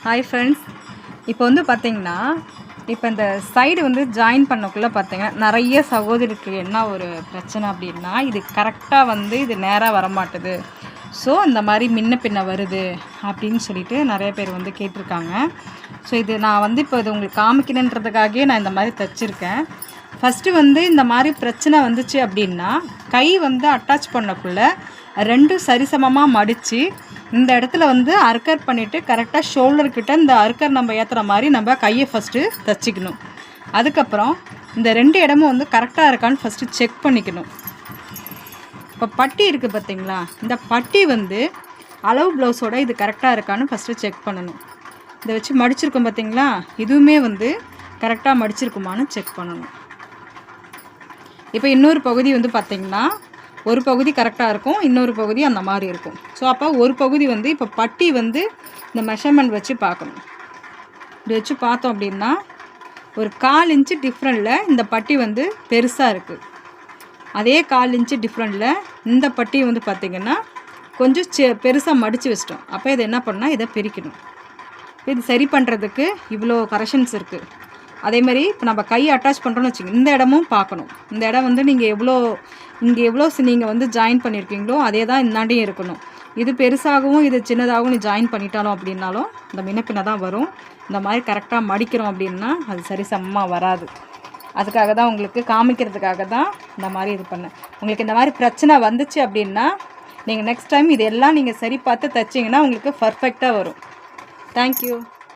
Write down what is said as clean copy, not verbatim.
Hi friends. இப்போ வந்து பார்த்தீங்கன்னா, இப்போ இந்த சைடு வந்து ஜாயின் பண்ணக்குள்ளே பார்த்தீங்கன்னா, நிறைய சகோதரிக்கு என்ன ஒரு பிரச்சனை அப்படின்னா, இது கரெக்டாக வந்து இது நேராக வரமாட்டுது. ஸோ இந்த மாதிரி முன்ன பின்ன வருது அப்படின்னு சொல்லிட்டு நிறைய பேர் வந்து கேட்டிருக்காங்க. ஸோ இது நான் வந்து இப்போ இது உங்களுக்கு காமிக்கணுன்றதுக்காகவே நான் இந்த மாதிரி தைச்சிருக்கேன். ஃபஸ்ட்டு வந்து இந்த மாதிரி பிரச்சனை வந்துச்சு அப்படின்னா, கை வந்து அட்டாச் பண்ணக்குள்ளே ரெண்டும் சரிசமமாக மடித்து இந்த இடத்துல வந்து அர்க்கர் பண்ணிவிட்டு கரெக்டாக ஷோல்டர்கிட்ட இந்த அர்க்கர் நம்ம ஏற்றுற மாதிரி நம்ம கையை ஃபஸ்ட்டு தைச்சிக்கணும். அதுக்கப்புறம் இந்த ரெண்டு இடமும் வந்து கரெக்டாக இருக்கான்னு ஃபஸ்ட்டு செக் பண்ணிக்கணும். இப்போ பட்டி இருக்குது பார்த்திங்களா, இந்த பட்டி வந்து அளவு ப்ளவுஸோட இது கரெக்டாக இருக்கான்னு ஃபஸ்ட்டு செக் பண்ணணும். இதை வச்சு மடிச்சிருக்கோம் பார்த்திங்களா, இதுவுமே வந்து கரெக்டாக மடிச்சிருக்குமான்னு செக் பண்ணணும். இப்போ இன்னொரு பகுதி வந்து பார்த்திங்கன்னா, ஒரு பகுதி கரெக்டாக இருக்கும், இன்னொரு பகுதி அந்த மாதிரி இருக்கும். ஸோ அப்போ ஒரு பகுதி வந்து இப்போ பட்டி வந்து இந்த மெஷர்மெண்ட் வச்சு பார்க்கணும். இப்படி வச்சு பார்த்தோம் அப்படின்னா ஒரு 1/4 இன்ச்சு டிஃப்ரெண்ட்டில் இந்த பட்டி வந்து பெருசாக இருக்குது. அதே 1/4 இன்ச்சு டிஃப்ரெண்ட்டில் இந்த பட்டி வந்து பார்த்திங்கன்னா கொஞ்சம் பெருசாக மடித்து வச்சிட்டோம். அப்போ இதை என்ன பண்ணால் இதை பிரிக்கணும். இது சரி பண்ணுறதுக்கு இவ்வளோ கரெக்ஷன்ஸ் இருக்குது. அதேமாதிரி இப்போ நம்ம கையை அட்டாச் பண்ணுறோன்னு வச்சுக்கோங்க, இந்த இடமும் பார்க்கணும். இந்த இடம் வந்து நீங்கள் இங்கே எவ்வளோ நீங்கள் வந்து ஜாயின் பண்ணியிருக்கீங்களோ அதே தான் இந்தாண்டியும் இருக்கணும். இது பெருசாகவும் இது சின்னதாகவும் நீ ஜாயின் பண்ணிட்டாலும் அப்படின்னாலும் இந்த முன்ன தான் வரும். இந்த மாதிரி கரெக்டாக மடிக்கிறோம் அப்படின்னா அது சரி சமமாக வராது. அதுக்காக தான் உங்களுக்கு காமிக்கிறதுக்காக தான் இந்த மாதிரி இது பண்ணேன். உங்களுக்கு இந்த மாதிரி பிரச்சனை வந்துச்சு அப்படின்னா நீங்கள் நெக்ஸ்ட் டைம் இதெல்லாம் நீங்கள் சரி பார்த்து தைச்சிங்கன்னா உங்களுக்கு பர்ஃபெக்டாக வரும். தேங்க்யூ.